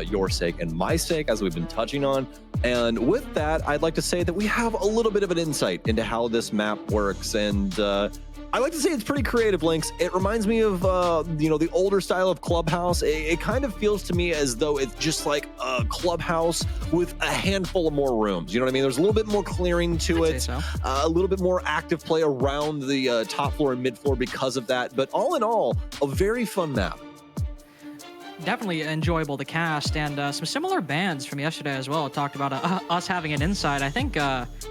your sake and my sake, as we've been touching on. And with that, I'd like to say that we have a little bit of an insight into how this map works. And I like to say it's pretty creative, Lynx. It reminds me of, the older style of Clubhouse. It kind of feels to me as though it's just like a Clubhouse with a handful of more rooms. You know what I mean? There's a little bit more clearing to it, So. a little bit more active play around the top floor and mid floor because of that. But all in all, a very fun map. Definitely enjoyable to cast, and some similar bans from yesterday as well. Talked about us having an insight. I think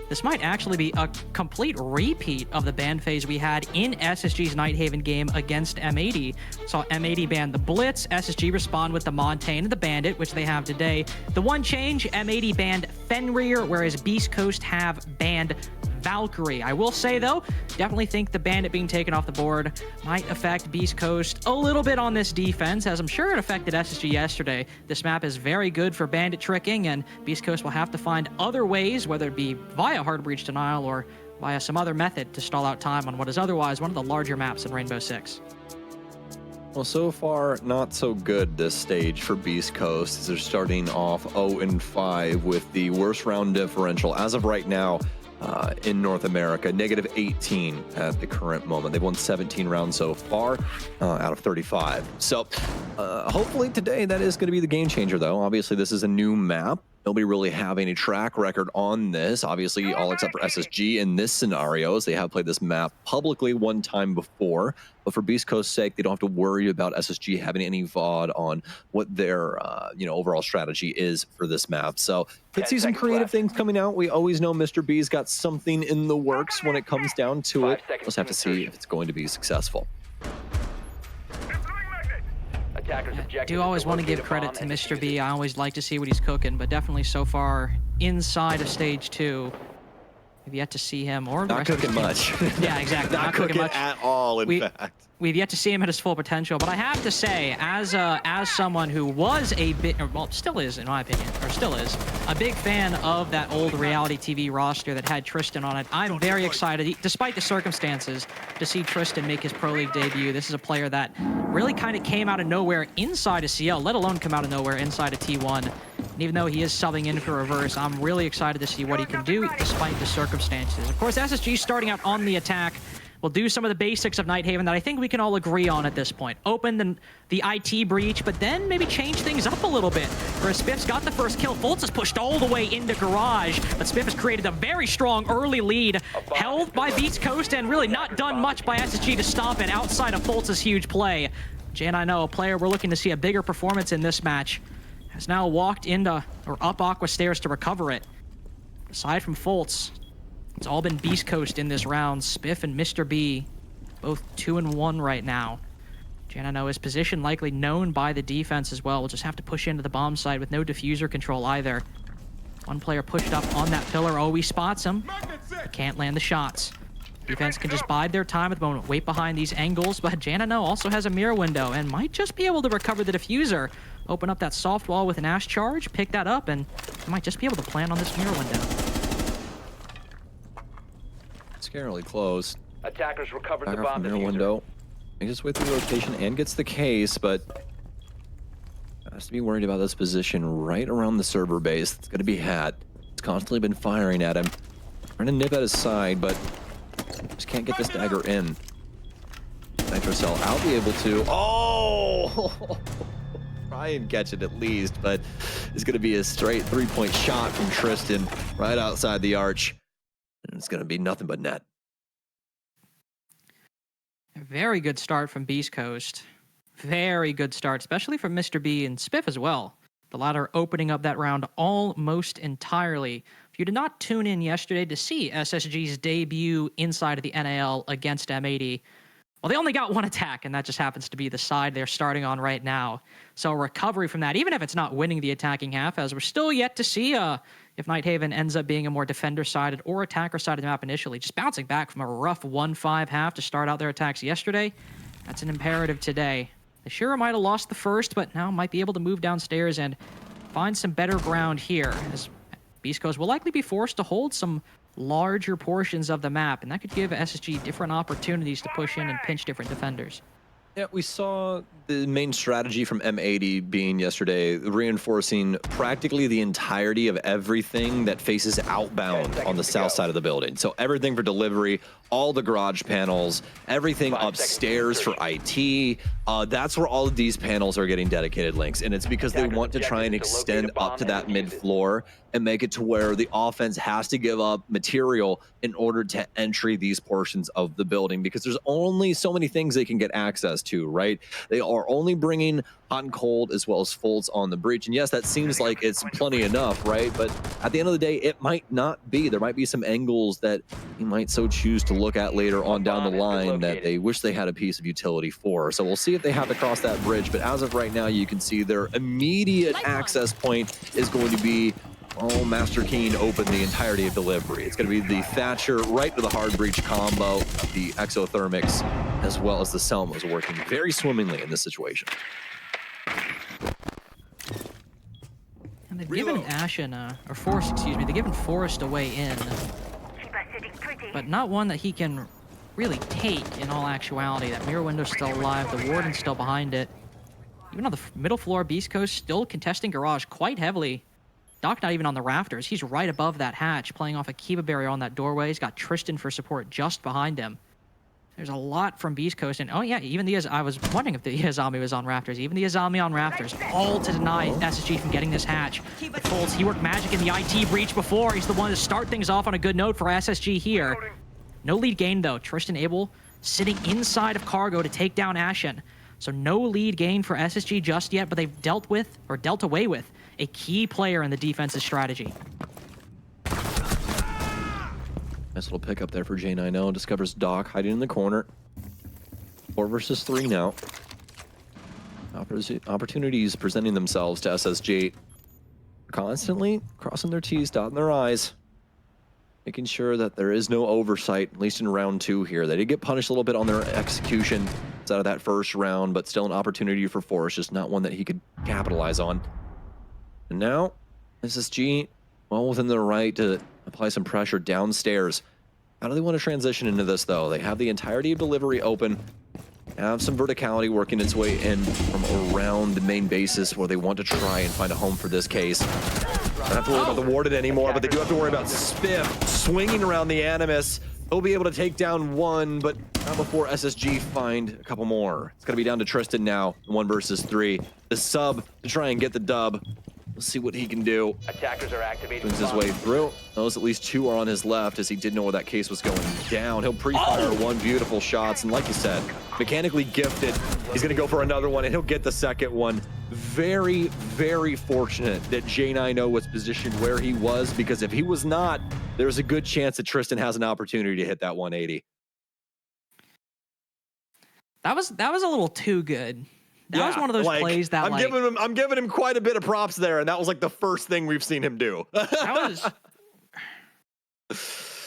this might actually be a complete repeat of the ban phase we had in SSG's Nighthaven game against M80. Saw M80 ban the Blitz, SSG respond with the Montaigne and the Bandit, which they have today. The one change, M80 banned Fenrir, whereas Beastcoast have banned Valkyrie. I will say, though, definitely think the Bandit being taken off the board might affect Beastcoast a little bit on this defense, as I'm sure it affected SSG yesterday. This map is very good for Bandit tricking, and Beastcoast will have to find other ways, whether it be via hard breach denial or via some other method, to stall out time on what is otherwise one of the larger maps in Rainbow Six. Well, so far, not so good this stage for Beastcoast, as they're starting off 0-5 with the worst round differential as of right now. In North America, -18 at the current moment. They've won 17 rounds so far out of 35. So hopefully today that is going to be the game changer, though. Obviously, this is a new map. Nobody really have any track record on this. Obviously, all except for SSG in this scenario, as they have played this map publicly one time before. But for Beastcoast's sake, they don't have to worry about SSG having any VOD on what their overall strategy is for this map. So could see some creative things coming out. We always know Mr. B's got something in the works when it comes down to it. We'll just have to see if it's going to be successful. I do always want to give credit to Mr. B. I always like to see what he's cooking, but definitely so far inside of stage 2, we've yet to see him or not cooking much. Yeah, exactly. Not cooking much at all. In fact, we've yet to see him at his full potential. But I have to say, as someone who was a bit, well, still is in my opinion, or still is a big fan of that old reality TV roster that had Tristan on it, I'm very excited, despite the circumstances, to see Tristan make his Pro League debut. This is a player that really kind of came out of nowhere inside of CL, let alone come out of nowhere inside of T1. And even though he is subbing in for reverse, I'm really excited to see what he can do despite the circumstances. Of course, SSG starting out on the attack. We'll do some of the basics of Nighthaven that I think we can all agree on at this point. Open the IT breach, but then maybe change things up a little bit. Whereas Spiff's got the first kill. Fultz is pushed all the way into Garage, but Spiff has created a very strong early lead, held by Beastcoast, and really not done much by SSG to stop it outside of Fultz's huge play. Jan, I know, a player we're looking to see a bigger performance in this match, has now walked into, or up Aqua Stairs to recover it. Aside from Fultz, it's all been Beastcoast in this round. Spiff and Mr. B, both 2-1 right now. Janano, his position likely known by the defense as well. We'll just have to push into the bomb side with no diffuser control either. One player pushed up on that pillar. Oh, he spots him, but can't land the shots. Defense can just bide their time at the moment, wait behind these angles, but Janano also has a mirror window and might just be able to recover the diffuser. Open up that soft wall with an Ash charge, pick that up, and might just be able to plan on this mirror window. Scarily close. Attackers recovered Back the off bomb the mirror window. Makes his way through the rotation and gets the case, but has to be worried about this position right around the server base. It's going to be Hat. It's constantly been firing at him. Trying to nip at his side, but just can't get this dagger in. Nitrocell, I'll be able to. Oh! Try and catch it at least, but it's going to be a straight 3-point shot from Tristan right outside the arch. And it's going to be nothing but net. A very good start from Beastcoast. Very good start, especially from Mr. B and Spiff as well. The latter opening up that round almost entirely. If you did not tune in yesterday to see SSG's debut inside of the NAL against M80, well, they only got one attack, and that just happens to be the side they're starting on right now. So a recovery from that, even if it's not winning the attacking half, as we're still yet to see if Nighthaven ends up being a more defender-sided or attacker-sided map initially, just bouncing back from a rough 1-5 half to start out their attacks yesterday, that's an imperative today. They sure might have lost the first, but now might be able to move downstairs and find some better ground here, as Beastcoast will likely be forced to hold some larger portions of the map, and that could give SSG different opportunities to push in and pinch different defenders. Yeah, we saw the main strategy from M80 being yesterday, reinforcing practically the entirety of everything that faces outbound on the south side of the building. So everything for delivery, all the garage panels, everything upstairs for IT. That's where all of these panels are getting dedicated links. And it's because they want to try and extend up to that mid floor and make it to where the offense has to give up material in order to entry these portions of the building, because there's only so many things they can get access to, right? They are only bringing hot and cold as well as folds on the breach. And yes, that seems like it's plenty enough, right? But at the end of the day, it might not be. There might be some angles that you might so choose to look at later on down the line that they wish they had a piece of utility for. So we'll see if they have to cross that bridge. But as of right now, you can see their immediate access point is going to be Master Keen open the entirety of delivery. It's going to be the Thatcher right to the hard breach combo, the exothermics, as well as the Selmas working very swimmingly in this situation. And they've given Ashen, or Forrest, excuse me, they've given Forrest a way in, but not one that he can really take in all actuality. That mirror window's still alive, the Warden's still behind it. Even on the middle floor, Beastcoast still contesting garage quite heavily. Doc not even on the rafters. He's right above that hatch, playing off a Kiba barrier on that doorway. He's got Tristan for support just behind him. There's a lot from Beastcoast, and oh yeah, even the I was wondering if the Azami was on rafters. Even the Azami on rafters, all to deny SSG from getting this hatch. But Folds, he worked magic in the IT breach before. He's the one to start things off on a good note for SSG here. No lead gain though. Tristan able sitting inside of cargo to take down Ashen. So no lead gain for SSG just yet, but they've dealt away with a key player in the defense's strategy. Nice little pickup there for J90. Discovers Doc hiding in the corner. 4 versus 3 now. Opportunities presenting themselves to SSG. Constantly crossing their T's, dotting their I's. Making sure that there is no oversight, at least in round 2 here. They did get punished a little bit on their execution out of that first round, but still an opportunity for Forrest, just not one that he could capitalize on. And now, SSG, well within their right to apply some pressure downstairs. How do they want to transition into this, though? They have the entirety of delivery open, have some verticality working its way in from around the main basis where they want to try and find a home for this case. Don't have to worry about the Warden anymore, but they do have to worry about Spiff swinging around the Animus. He'll be able to take down one, but not before SSG find a couple more. It's going to be down to Tristan now, 1 versus 3. The sub to try and get the dub. Let's see what he can do. Attackers are activating. Swings his way through. Knows at least 2 are on his left, as he did know where that case was going down. He'll pre-fire 1 beautiful shots, and like you said, mechanically gifted. He's going to go for another one, and he'll get the second one. Very, very fortunate that J90 was positioned where he was, because if he was not, there's a good chance that Tristan has an opportunity to hit that 180. That was a little too good. That was one of those plays that I'm giving him quite a bit of props there, and that was like the first thing we've seen him do. That was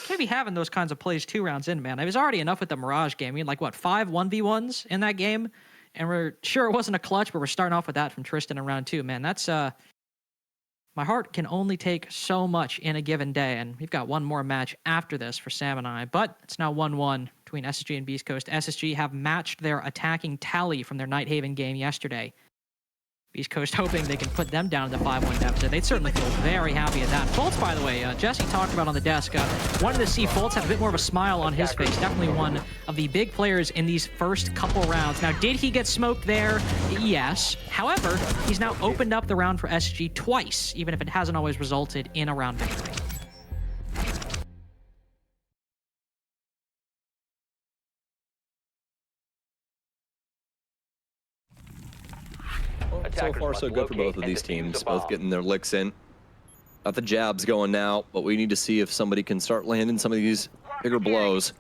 can't be having those kinds of plays 2 rounds in, man. It was already enough with the Mirage game. We had like what 5 1v1s in that game, and we're sure it wasn't a clutch, but we're starting off with that from Tristan in round 2, man. That's my heart can only take so much in a given day, and we've got one more match after this for Sam and I, but it's now 1-1 between SSG and Beastcoast. SSG have matched their attacking tally from their Nighthaven game yesterday. Beastcoast hoping they can put them down to the 5-1 deficit. They'd certainly feel very happy at that. Fultz, by the way, Jesse talked about on the desk, wanted to see Fultz have a bit more of a smile on his face. Definitely one of the big players in these first couple rounds. Now, did he get smoked there? Yes. However, he's now opened up the round for SSG twice, even if it hasn't always resulted in a round victory. So far, so good for both of these teams. Both getting their licks in. Got the jabs going now, but we need to see if somebody can start landing some of these bigger blows.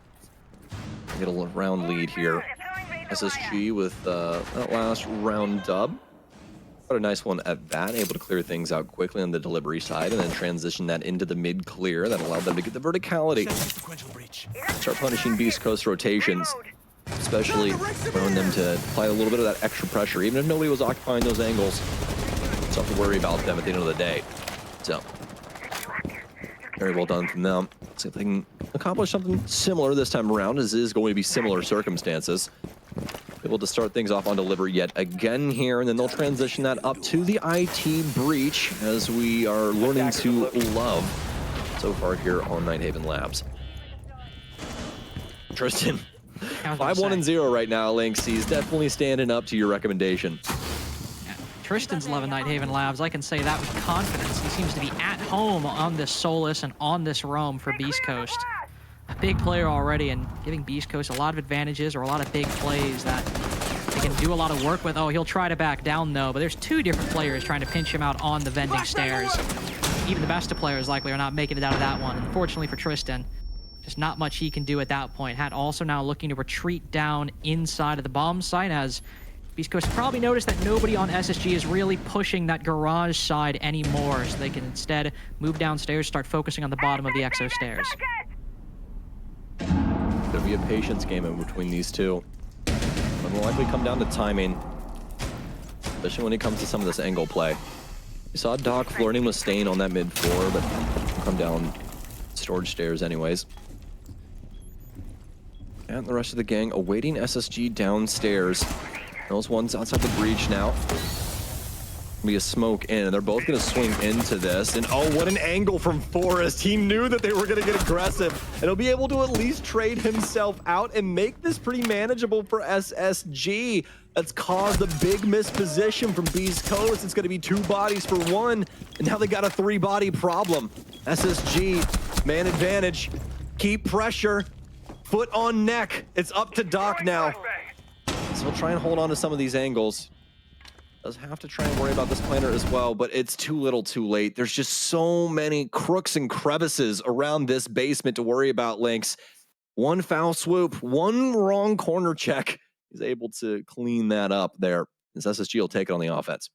Get a round lead here. SSG with that last round dub. Got a nice one at bat, able to clear things out quickly on the delivery side and then transition that into the mid clear. That allowed them to get the verticality. Start punishing Beast Coast rotations, especially allowing them to apply a little bit of that extra pressure, even if nobody was occupying those angles. It's not to worry about them at the end of the day. So, very well done from them. See if they can accomplish something similar this time around, as it is going to be similar circumstances. able to start things off on delivery yet again here, and then they'll transition that up to the IT breach, as we are learning to love so far here on Nighthaven Labs. Tristan, 5-1-0 right now, Lynx. He's definitely standing up to your recommendation. Yeah, Tristan's loving Nighthaven Labs. I can say that with confidence. He seems to be at home on this Solus and on this roam for Beastcoast. A big player already, and giving Beastcoast a lot of advantages or a lot of big plays that they can do a lot of work with. Oh, he'll try to back down though, but there's two different players trying to pinch him out on the vending stairs. Even the best of players likely are not making it out of that one. Unfortunately for Tristan, just not much he can do at that point. Hat also now looking to retreat down inside of the bomb site, as Beastcoast probably noticed that nobody on SSG is really pushing that garage side anymore, so they can instead move downstairs, start focusing on the bottom of the exo stairs. There'll be a patience game in between these two. It will likely come down to timing, especially when it comes to some of this angle play. We saw Doc flirting with staying on that mid floor, but he'll come down storage stairs anyways. And the rest of the gang awaiting SSG downstairs. Those ones outside the breach now. Be a smoke in, and they're both going to swing into this. And oh, what an angle from Forrest. He knew that they were going to get aggressive, and he'll be able to at least trade himself out and make this pretty manageable for SSG. That's caused a big misposition from Beastcoast. It's going to be 2 bodies for 1, and now they got a 3-body problem. SSG, man advantage. Keep pressure. Foot on neck. It's up to Doc now. So we'll try and hold on to some of these angles. Does have to try and worry about this planner as well, but it's too little too late. There's just so many crooks and crevices around this basement to worry about, Lynx. One foul swoop, one wrong corner check. He's able to clean that up there. As SSG will take it on the offense.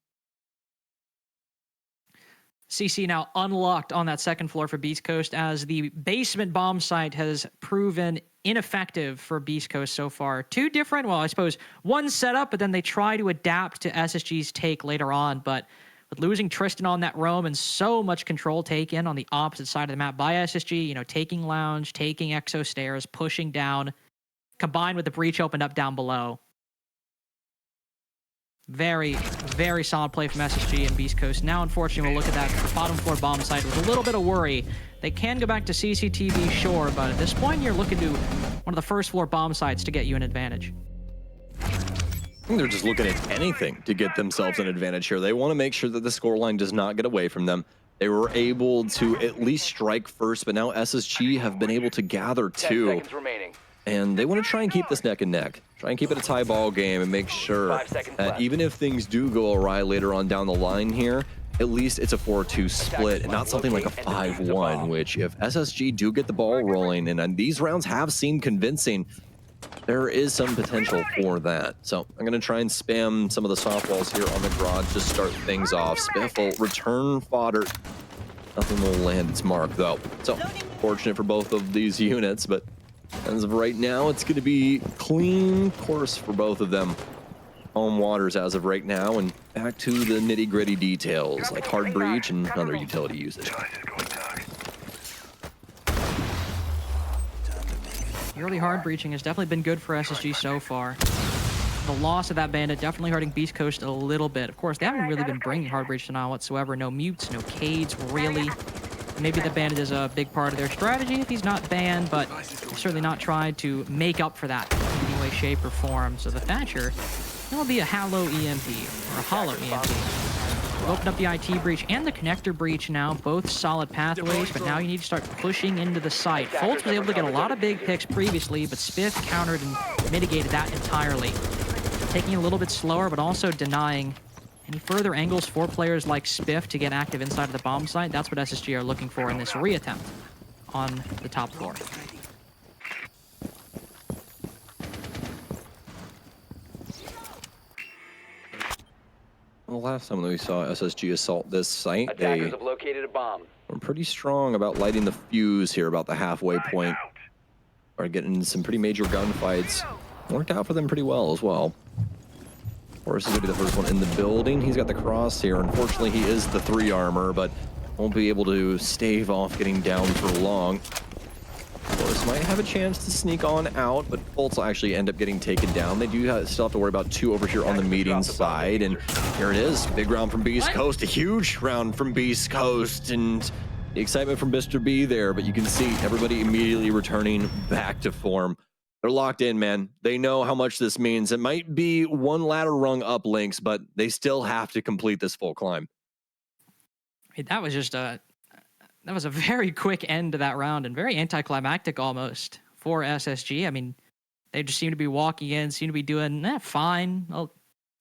CC now unlocked on that second floor for Beastcoast, as the basement bomb site has proven ineffective for Beastcoast so far. 2 different, well, I suppose one setup, but then they try to adapt to SSG's take later on. But with losing Tristan on that roam and so much control taken on the opposite side of the map by SSG, you know, taking lounge, taking exo stairs, pushing down, combined with the breach opened up down below. Very, very solid play from SSG and Beastcoast. Now, unfortunately, we'll look at that bottom floor bomb site with a little bit of worry. They can go back to CCTV, sure, but at this point, you're looking to one of the first floor bomb sites to get you an advantage. I think they're just looking at anything to get themselves an advantage here. They want to make sure that the scoreline does not get away from them. They were able to at least strike first, but now SSG have been able to gather 2. And they want to try and keep this neck and neck. Try and keep it a tie ball game and make sure that even if things do go awry later on down the line here, at least it's a 4-2 split and not something like a 5-1, which if SSG do get the ball rolling, and these rounds have seemed convincing, there is some potential for that. So I'm going to try and spam some of the softballs here on the garage to start things off. Spiff will return fodder. Nothing will land its mark, though. So fortunate for both of these units, but as of right now, it's going to be clean course for both of them. Home waters as of right now, and back to the nitty-gritty details, like hard breach and other utility usage. The early hard breaching has definitely been good for SSG so far. The loss of that bandit definitely hurting Beastcoast a little bit. Of course, they haven't really been bringing hard breach to now whatsoever. No mutes, no cades, really. Maybe the bandit is a big part of their strategy if he's not banned, but they've certainly not tried to make up for that in any way, shape, or form. So the Thatcher, it'll be a hollow EMP, or a hollow EMP. We've opened up the IT breach and the connector breach now, both solid pathways, but now you need to start pushing into the site. Foltz was able to get a lot of big picks previously, but Spiff countered and mitigated that entirely. Taking it a little bit slower, but also denying any further angles for players like Spiff to get active inside of the bomb site. That's what SSG are looking for in this reattempt on the top floor. The last time that we saw SSG assault this site, Attackers have located a bomb. were pretty strong about lighting the fuse here about the halfway point. Are getting some pretty major gunfights. Worked out for them pretty well as well. Forrest is going to be the first one in the building. He's got the cross here. Unfortunately, he is the 3 armor, but won't be able to stave off getting down for long. Forrest Beastcoast might have a chance to sneak on out, but Bolts will actually end up getting taken down. They do still have to worry about 2 over here on the meeting side, and here it is. Big round from Beastcoast, a huge round from Beastcoast, and the excitement from Mr. B there, but you can see everybody immediately returning back to form. They're locked in, man. They know how much this means. It might be one ladder rung up, Lynx, but they still have to complete this full climb. Hey, that was just a very quick end to that round and very anticlimactic almost for SSG. I mean, they just seem to be walking in, seem to be doing fine, well,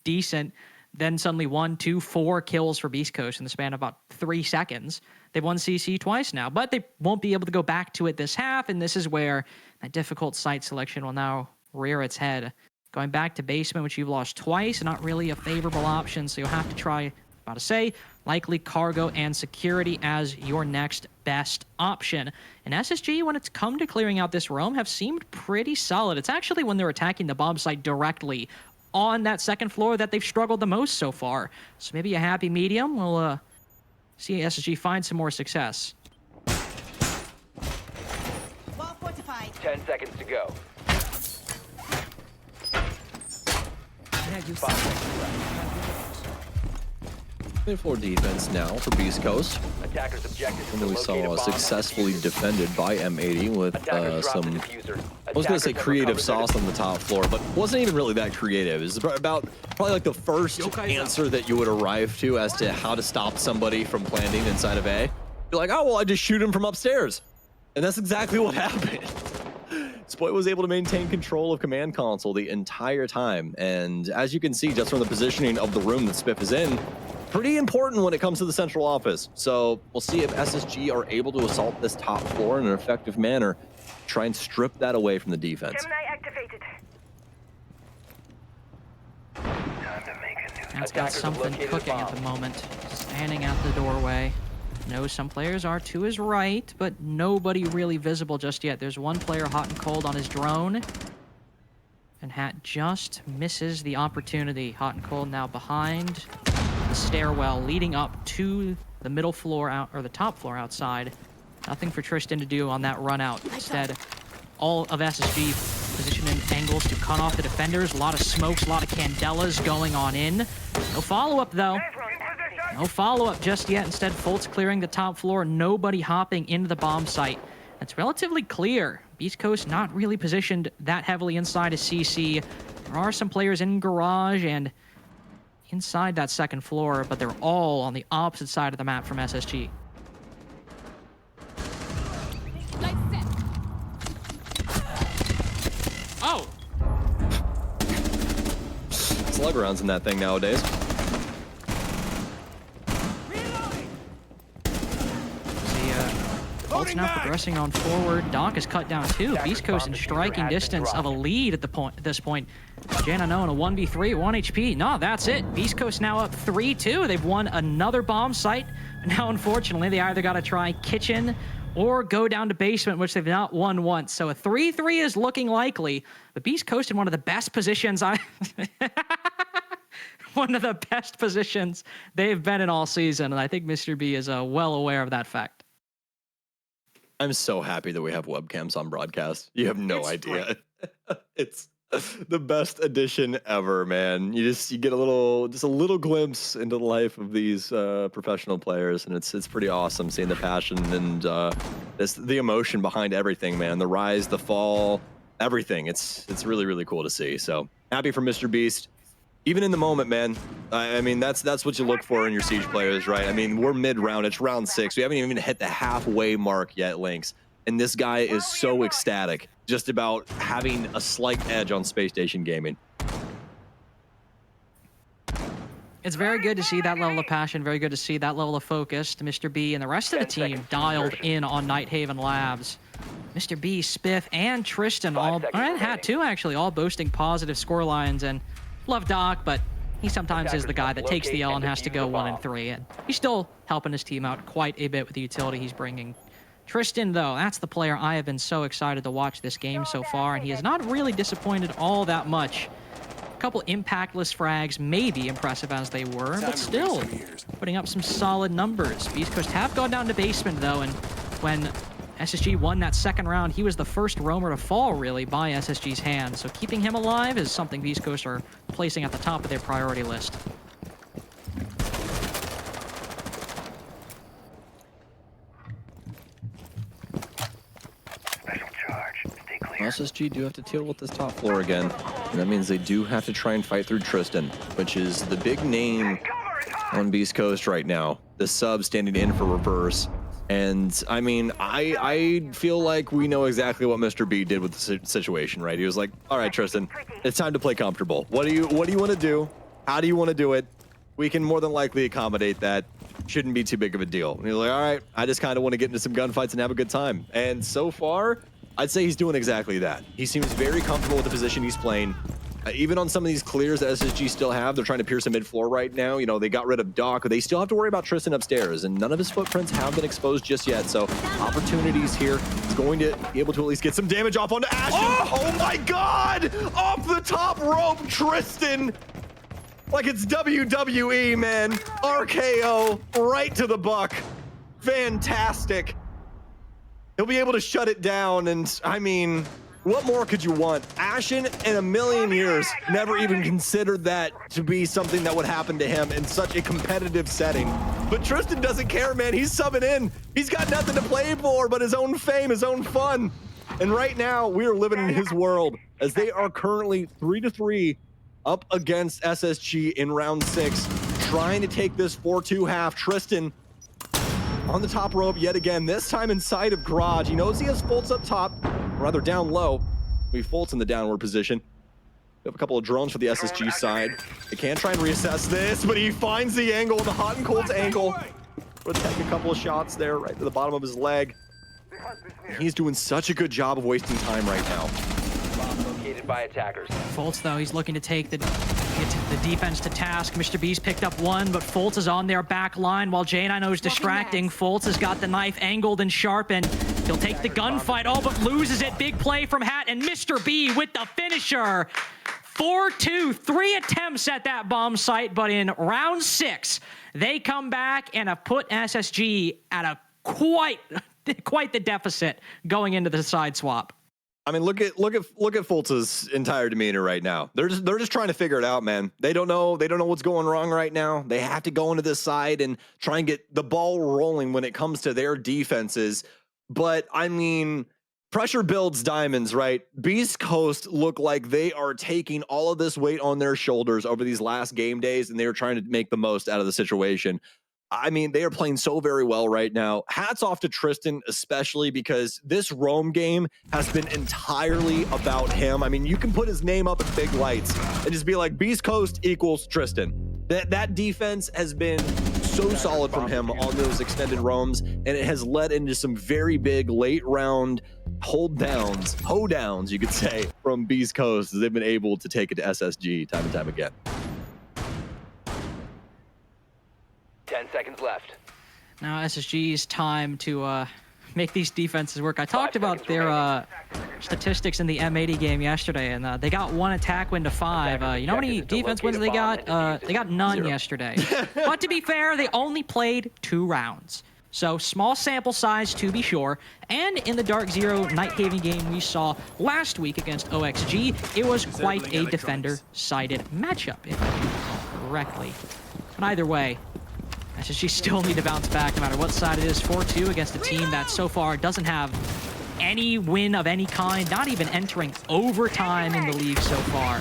decent. Then suddenly 1, 2, 4 kills for Beastcoast in the span of about 3 seconds. They've won CC twice now, but they won't be able to go back to it this half, and this is where that difficult site selection will now rear its head. Going back to basement, which you've lost twice, not really a favorable option, so you'll have to try, about to say, likely cargo and security as your next best option. And SSG, when it's come to clearing out this roam, have seemed pretty solid. It's actually when they're attacking the bomb site directly on that second floor that they've struggled the most so far. So maybe a happy medium. We'll see SSG find some more success. 10 seconds to go. Mid-floor defense now for Beastcoast. Attackers objective. And we saw successfully defended by M80 with some, I was going to say creative sauce on the top floor, but wasn't even really that creative. It was about probably like the first answer that you would arrive to as to how to stop somebody from planting inside of A. You're like, oh, well, I just shoot him from upstairs. And that's exactly what happened. Spoit was able to maintain control of command console the entire time. And as you can see, just from the positioning of the room that Spiff is in, pretty important when it comes to the central office. So we'll see if SSG are able to assault this top floor in an effective manner, try and strip that away from the defense. Gemini activated. That's got something cooking at the moment. Standing at the doorway. No, some players are to his right, but nobody really visible just yet. There's one player hot and cold on his drone. And Hat just misses the opportunity. Hot and cold now behind the stairwell leading up to the middle floor out, or the top floor outside. Nothing for Tristan to do on that run out. Instead, all of SSG position in angles to cut off the defenders. A lot of smokes, a lot of candelas going on in. No follow-up though. No follow-up just yet. Instead, Foltz clearing the top floor. Nobody hopping into the bomb site. It's relatively clear. Beastcoast not really positioned that heavily inside of CC. There are some players in garage and inside that second floor, but they're all on the opposite side of the map from SSG. Oh! Slug rounds in that thing nowadays. Foltz now progressing on forward. Doc is cut down too. Beastcoast in striking distance of a lead at this point. Jana known a 1v3, 1 HP. No, that's it. Beastcoast now up 3-2. They've won another bomb site. Now, unfortunately, they either got to try kitchen or go down to basement, which they've not won once. So a 3-3 is looking likely. But Beastcoast in one of the best positions one of the best positions they've been in all season. And I think Mr. B is well aware of that fact. I'm so happy that we have webcams on broadcast. You have no idea. It's the best addition ever, man. You get a little glimpse into the life of these professional players, and it's pretty awesome seeing the passion and the emotion behind everything, man. The rise, the fall, everything. It's really, really cool to see. So happy for Mr. Beast. Even in the moment, man. I mean, that's what you look for in your Siege players, right? I mean, we're mid-round. It's round 6. We haven't even hit the halfway mark yet, Lynx. And this guy is so ecstatic just about having a slight edge on Space Station Gaming. It's very good to see that level of passion, very good to see that level of focus to Mr. B and the rest of the team dialed in on Nighthaven Labs. Mr. B, Spiff, and Tristan, and Hat too, actually, all boasting positive score lines. And love Doc, but he sometimes is the guy that takes the L and has to go 1 and 3. And he's still helping his team out quite a bit with the utility he's bringing. Tristan, though, that's the player I have been so excited to watch this game so far, and he has not really disappointed all that much. A couple impactless frags, maybe impressive as they were, but still putting up some solid numbers. Beastcoast have gone down to basement, though, and when SSG won that second round. He was the first roamer to fall, really, by SSG's hand. So keeping him alive is something Beastcoast are placing at the top of their priority list. SSG do have to deal with this top floor again, and that means they do have to try and fight through Tristan, which is the big name on Beastcoast right now. The sub standing in for reverse. And I mean, I feel like we know exactly what Mr. B did with the situation, right? He was like, all right, Tristan, it's time to play comfortable. What do you want to do? How do you want to do it? We can more than likely accommodate that. Shouldn't be too big of a deal. And he's like, all right, I just kind of want to get into some gunfights and have a good time. And so far, I'd say he's doing exactly that. He seems very comfortable with the position he's playing. Even on some of these clears that SSG still have, they're trying to pierce a mid-floor right now. You know, they got rid of Doc, but they still have to worry about Tristan upstairs, and none of his footprints have been exposed just yet. So opportunities here. He's going to be able to at least get some damage off onto Ashton. Oh my God! Off the top rope, Tristan! Like it's WWE, man. RKO right to the buck. Fantastic. He'll be able to shut it down, and I mean, what more could you want? Ashen in a million years never even considered that to be something that would happen to him in such a competitive setting. But Tristan doesn't care, man. He's subbing in. He's got nothing to play for but his own fame, his own fun. And right now, we are living in his world as they are currently 3-3 up against SSG in round 6, trying to take this 4-2 half. Tristan on the top rope yet again, this time inside of Garage. He knows he has Fultz up top, rather down low. We Fultz in the downward position. We have a couple of drones for the SSG side. They can try and reassess this, but he finds the angle, the hot and cold's ankle. We'll take a couple of shots there right to the bottom of his leg. He's doing such a good job of wasting time right now. Located by attackers. Fultz, though, he's looking to get the defense to task. Mr. B's picked up one, but Fultz is on their back line while J9O is distracting. Fultz has got the knife angled and sharpened. He'll take the gunfight, oh, but loses it. Big play from Hat, and Mr. B with the finisher. 4-2, 3 attempts at that bomb site, but in round 6, they come back and have put SSG at a quite the deficit going into the side swap. I mean, look at Fultz's entire demeanor right now. They're just trying to figure it out, man. They don't know what's going wrong right now. They have to go into this side and try and get the ball rolling when it comes to their defenses. But I mean, pressure builds diamonds, right? Beastcoast look like they are taking all of this weight on their shoulders over these last game days, and they are trying to make the most out of the situation. I mean, they are playing so very well right now. Hats off to Tristan, especially because this Rome game has been entirely about him. I mean, you can put his name up in big lights and just be like, Beastcoast equals Tristan. That defense has been so solid from him on those extended roams, and it has led into some very big late round hoedowns, you could say, from Beastcoast as they've been able to take it to SSG time and time again. 10 seconds left. Now SSG's time to make these defenses work. I talked about their statistics in the M80 game yesterday, and they got 1 attack win to 5. You know how many defense wins they got? They got none 0 yesterday. But to be fair, they only played 2 rounds. So small sample size to be sure. And in the Dark Zero Night Haven game we saw last week against OXG, it was quite a defender-sided matchup, if I recall correctly. But either way, SSG still need to bounce back no matter what side it is. 4-2 against a team that so far doesn't have any win of any kind, not even entering overtime in the league so far.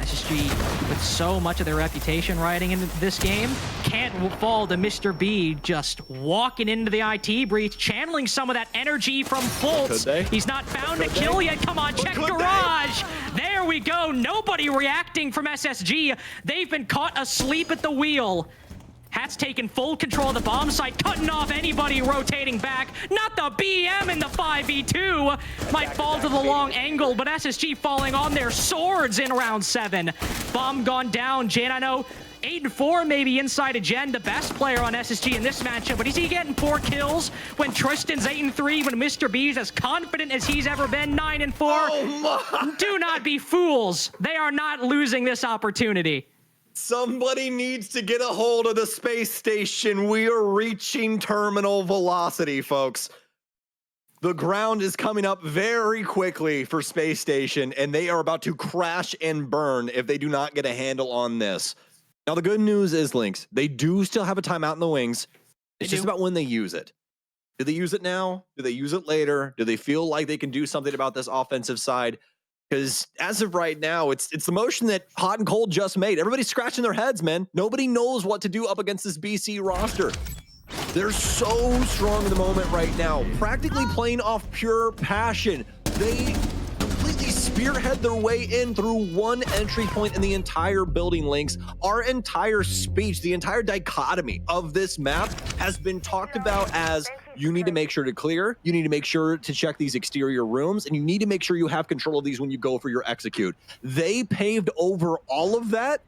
SSG, with so much of their reputation riding into this game, can't fall to Mr. B just walking into the IT breach, channeling some of that energy from Fultz. He's not found a kill yet. Come on, check Garage. There we go. Nobody reacting from SSG. They've been caught asleep at the wheel. Hat's taking full control of the bomb site, cutting off anybody rotating back. Not the BM in the 5v2. Might fall to the long angle, but SSG falling on their swords in round 7. Bomb gone down. J9O 8-4 maybe inside of Gen, the best player on SSG in this matchup, but is he getting 4 kills when Tristan's 8-3, when Mr. B's as confident as he's ever been, 9-4? Oh my. Do not be fools. They are not losing this opportunity. Somebody needs to get a hold of the space station. We are reaching terminal velocity, folks. The ground is coming up very quickly for Space Station, and they are about to crash and burn if they do not get a handle on this. Now, the good news is, Lynx, they do still have a timeout in the wings. It's just about when they use it. Do they use it now? Do they use it later? Do they feel like they can do something about this offensive side? Because as of right now, it's the motion that Hot and Cold just made. Everybody's scratching their heads, man. Nobody knows what to do up against this BC roster. They're so strong in the moment right now, practically playing off pure passion. They completely spearhead their way in through one entry point in the entire building, Lynx. Our entire speech, the entire dichotomy of this map has been talked about as you need to make sure to clear, you need to make sure to check these exterior rooms, and you need to make sure you have control of these when you go for your execute. They paved over all of that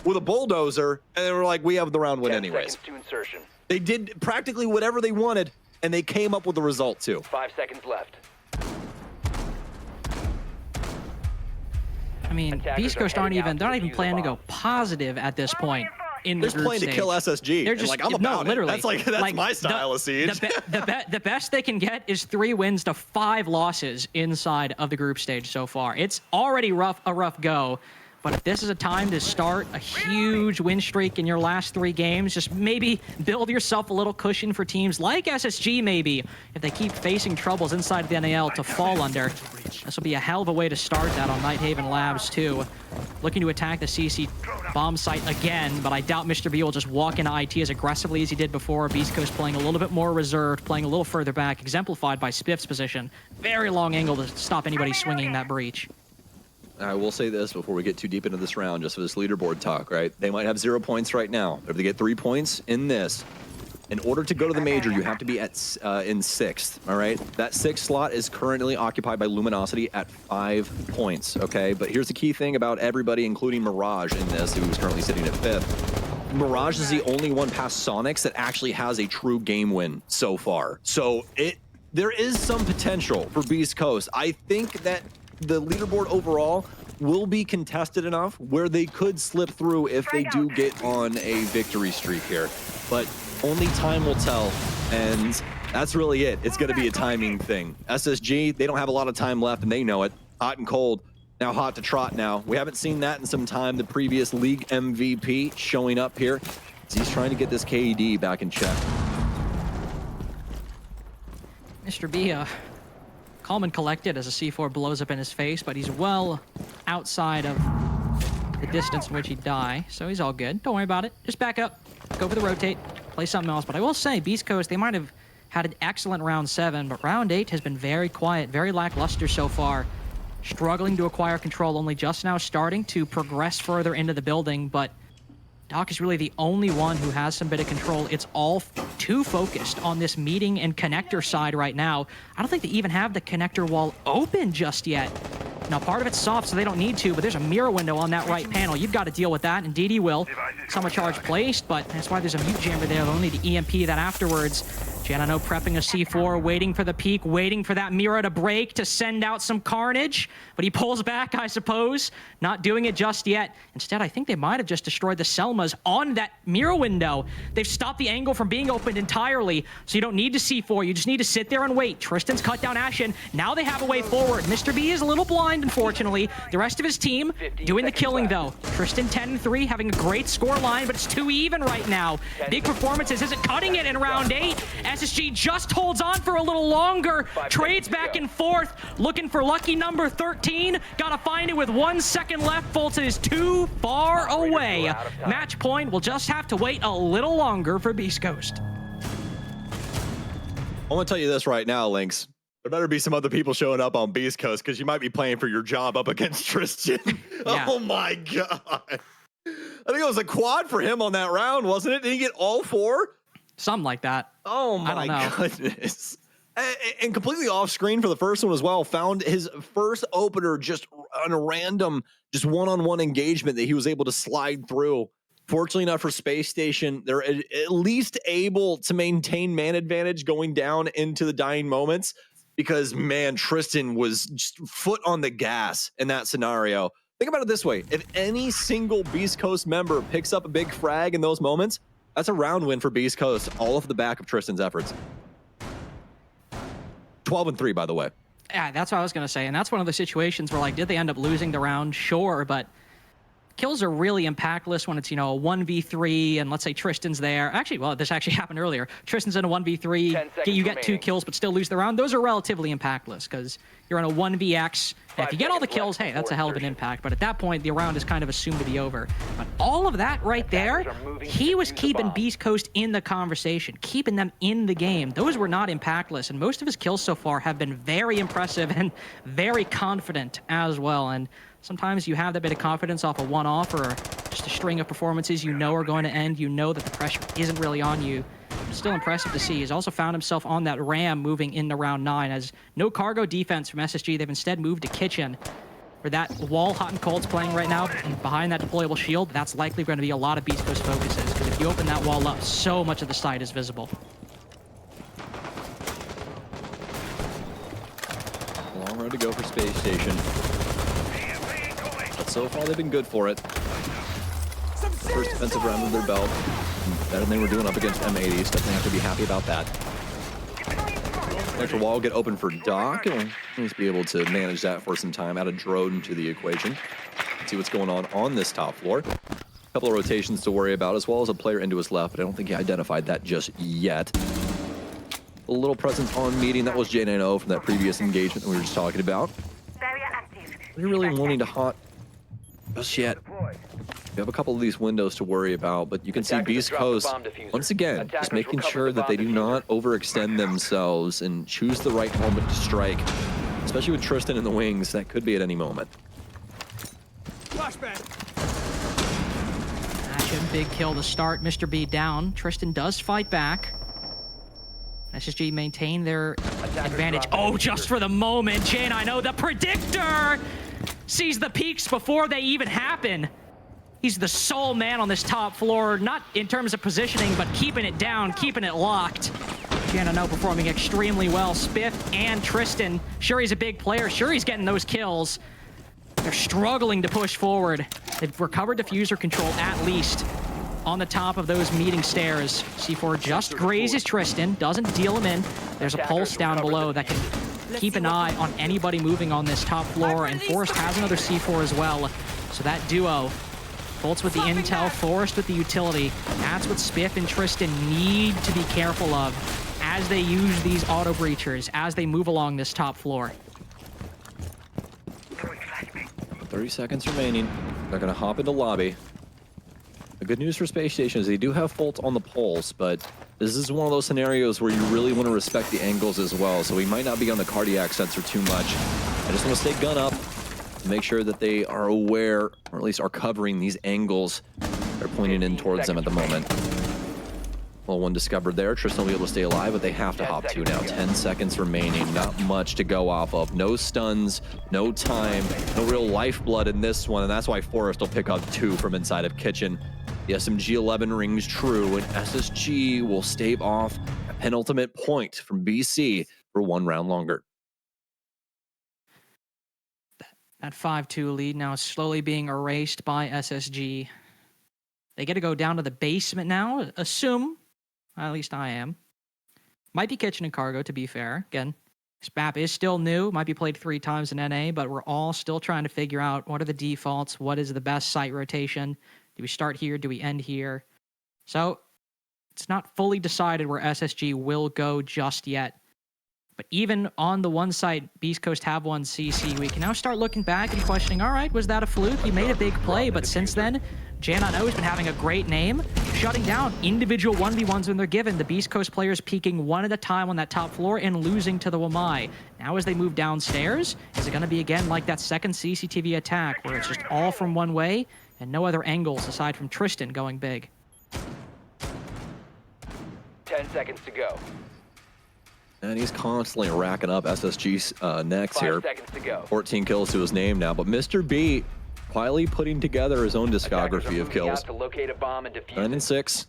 with a bulldozer, and they were like, we have the round win 10 anyways. seconds to insertion. They did practically whatever they wanted, and they came up with the result too. 5 seconds left. I mean, Attackers Beastcoast are aren't heading out even, they're not to even defuse planning to the go bomb. positive at this point in the They're just group playing stage. to kill SSG. They're and just like, I'm no, about literally. it. That's my style of siege. The best they can get is 3 wins to 5 losses inside of the group stage so far. It's already a rough go. But if this is a time to start a huge win streak in your last 3 games, just maybe build yourself a little cushion for teams like SSG maybe, if they keep facing troubles inside of the NAL to fall under. This will be a hell of a way to start that on Nighthaven Labs too. Looking to attack the CC bomb site again, but I doubt Mr. B will just walk into IT as aggressively as he did before. Beastcoast playing a little bit more reserved, playing a little further back, exemplified by Spiff's position. Very long angle to stop anybody swinging that breach. I will say this before we get too deep into this round, just for this leaderboard talk, right? They might have 0 points right now. If they get 3 points in this, in order to go to the major, you have to be at in 6th, all right? That 6th slot is currently occupied by Luminosity at 5 points, okay? But here's the key thing about everybody, including Mirage in this, who's currently sitting at 5th. Mirage is the only one past Sonics that actually has a true game win so far. So there is some potential for Beast Coast. I think that the leaderboard overall will be contested enough where they could slip through if they do get on a victory streak here. But only time will tell, and that's really it. It's going to be a timing thing. SSG, they don't have a lot of time left, and they know it. Hot and Cold, now hot to trot now. We haven't seen that in some time. The previous league MVP showing up here. He's trying to get this KD back in check. Mr. B, calm and collected as a C4 blows up in his face, but he's well outside of the distance in which he'd die, so he's all good. Don't worry about it. Just back up, go for the rotate, play something else. But I will say, Beast Coast, they might have had an excellent round 7, but round 8 has been very quiet, very lackluster so far. Struggling to acquire control, only just now starting to progress further into the building, but Doc is really the only one who has some bit of control. It's all too focused on this meeting and connector side right now. I don't think they even have the connector wall open just yet. Now, part of it's soft, so they don't need to, but there's a mirror window on that right panel. You've got to deal with that. Indeed, he will. Summer charge placed, but that's why there's a mute jammer there. They'll need to EMP that afterwards. Janano prepping a C4, waiting for the peak, waiting for that mirror to break to send out some carnage. But he pulls back, I suppose. Not doing it just yet. Instead, I think they might have just destroyed the Selmas on that mirror window. They've stopped the angle from being opened entirely, so you don't need to C4. You just need to sit there and wait. Tristan's cut down Ashen. Now they have a way forward. Mr. B is a little blind, unfortunately. The rest of his team doing the killing, though. Tristan 10-3, having a great score line, but it's too even right now. Big performances isn't cutting it in round 8. SSG just holds on for a little longer, trades back and forth, looking for lucky number 13. Gotta find it with 1 second left. Fulton is too far away. Match point will just have to wait a little longer for Beast Coast. I want to tell you this right now, Lynx. There better be some other people showing up on Beast Coast because you might be playing for your job up against Tristan. Yeah. Oh my God. I think it was a quad for him on that round, wasn't it? Did he get all 4? Something like that. Oh my goodness. And completely off screen for the first one as well. Found his first opener just on a random, just one-on-one engagement that he was able to slide through. Fortunately enough for Space Station, they're at least able to maintain man advantage going down into the dying moments because, man, Tristan was just foot on the gas in that scenario. Think about it this way. If any single Beast Coast member picks up a big frag in those moments, that's a round win for Beast Coast, all off the back of Tristan's efforts. 12-3, by the way. Yeah, that's what I was going to say. And that's one of the situations where, like, did they end up losing the round? Sure, but kills are really impactless when it's, you know, a 1v3 and let's say Tristan's there. Actually, well, this actually happened earlier. Tristan's in a 1v3, you get 2 kills but still lose the round. Those are relatively impactless because you're in a 1vx. And if you get all the kills, hey, that's a hell of an impact. But at that point, the round is kind of assumed to be over. But all of that right there, he was keeping Beastcoast in the conversation, keeping them in the game. Those were not impactless. And most of his kills so far have been very impressive and very confident as well. And sometimes you have that bit of confidence off a one-off or just a string of performances you know are going to end. You know that the pressure isn't really on you. Still impressive to see. He's also found himself on that ram moving into round 9 as no cargo defense from SSG. They've instead moved to kitchen where that wall hot and cold's playing right now. And behind that deployable shield, that's likely going to be a lot of Beastcoast focuses because if you open that wall up, so much of the site is visible. Long road to go for Space Station. But so far, they've been good for it. First defensive round of their belt. Better than they were doing up against M80s. Definitely have to be happy about that. Extra wall will get open for Doc. He'll at least be able to manage that for some time. Add a drone to the equation. See what's going on this top floor. A couple of rotations to worry about, as well as a player into his left, but I don't think he identified that just yet. A little presence on meeting. That was J90 from that previous engagement that we were just talking about. We're really wanting to hot just yet. We have a couple of these windows to worry about, but you can see Beastcoast, once again, just making sure that they do not overextend themselves and choose the right moment to strike. Especially with Tristan in the wings, that could be at any moment. Flashback. Action, big kill to start. Mr. B down. Tristan does fight back. SSG maintain their advantage. Oh, just for the moment, Jane, I know the predictor sees the peaks before they even happen. He's the sole man on this top floor, not in terms of positioning, but keeping it down, keeping it locked. Janano performing extremely well. Spiff and Tristan, sure he's a big player, sure he's getting those kills. They're struggling to push forward. They've recovered diffuser control at least on the top of those meeting stairs. C4 just grazes Tristan, doesn't deal him in. There's a pulse down below that can keep an eye on anybody moving on this top floor, and Forrest has another C4 as well. So that duo, Bolts with the intel, Forrest with the utility. That's what Spiff and Tristan need to be careful of as they use these auto breachers, as they move along this top floor. 30 seconds remaining. They're going to hop into lobby. The good news for Space Station is they do have Folt on the pulse, but this is one of those scenarios where you really want to respect the angles as well, so we might not be on the cardiac sensor too much. I just want to stay gun up, make sure that they are aware, or at least are covering these angles they're pointing in towards them at the moment. Well, one discovered there. Tristan will be able to stay alive, but they have to hop to now. 10 seconds remaining. Not much to go off of. No stuns, no time, no real lifeblood in this one, and that's why Forrest will pick up 2 from inside of kitchen. The SMG-11 rings true, and SSG will stave off a penultimate point from BC for 1 round longer. That 5-2 lead now is slowly being erased by SSG. They get to go down to the basement now, assume. At least I am. Might be kitchen and cargo, to be fair. Again, this map is still new. Might be played 3 times in NA, but we're all still trying to figure out what are the defaults, what is the best site rotation. Do we start here? Do we end here? So it's not fully decided where SSG will go just yet. But even on the one side, Beastcoast have won CC, we can now start looking back and questioning, all right, was that a fluke? You made a big play, but since then, Janon O has been having a great name, shutting down individual 1v1s when they're given. The Beastcoast players peeking one at a time on that top floor and losing to the Wamai. Now as they move downstairs, is it going to be again like that second CCTV attack where it's just all from one way and no other angles aside from Tristan going big? 10 seconds to go. And he's constantly racking up SSG's necks 5 here. seconds to go. 14 kills to his name now, but Mr. B quietly putting together his own discography of kills. To locate a bomb and defuse 9 and 6.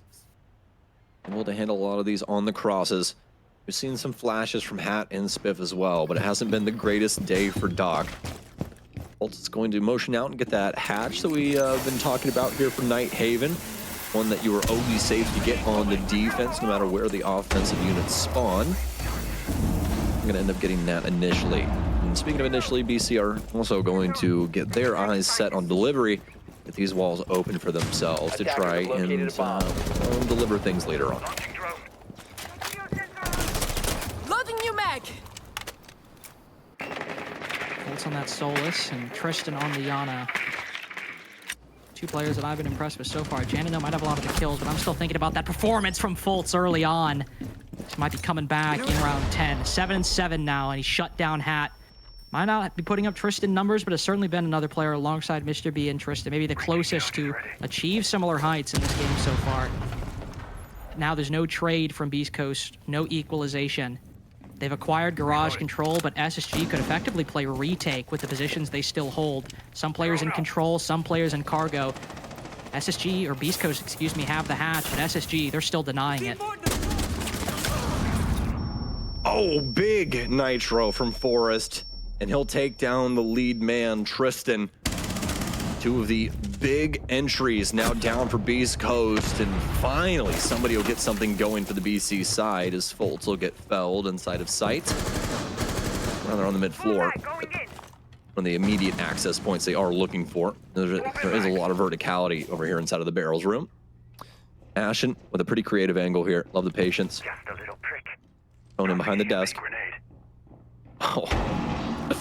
Able to handle a lot of these on the crosses. We've seen some flashes from Hat and Spiff as well, but it hasn't been the greatest day for Doc. Bolt is going to motion out and get that hatch that we've been talking about here for Night Haven. One that you are always safe to get on the defense, no matter where the offensive units spawn. going to end up getting that initially. And speaking of initially, BC are also going to get their eyes set on delivery, get these walls open for themselves to try and deliver things later on. Loading new mag. Bolts on that Solus and Tristan on the Yana. Two players that I've been impressed with so far. Janino might have a lot of the kills, but I'm still thinking about that performance from Fultz early on. This might be coming back in round 10. 7-7 now, and he shut down Hat. Might not be putting up Tristan numbers, but has certainly been another player alongside Mr. B and Tristan. Maybe the closest to achieve similar heights in this game so far. Now there's no trade from Beastcoast, no equalization. They've acquired garage control, but SSG could effectively play retake with the positions they still hold. Some players in control, some players in cargo. SSG, or Beastcoast, excuse me, have the hatch, but SSG, they're still denying it. Oh, big nitro from Forrest, and he'll take down the lead man, Tristan. Two of the big entries now down for Beastcoast, and finally somebody will get something going for the BC side as Fultz will get felled inside of sight. Rather on the mid floor. One of the immediate access points they are looking for. There is a lot of verticality over here inside of the barrels room. Ashen with a pretty creative angle here. Love the patience. Just a little prick. Thrown in behind the desk. Grenade. Oh. A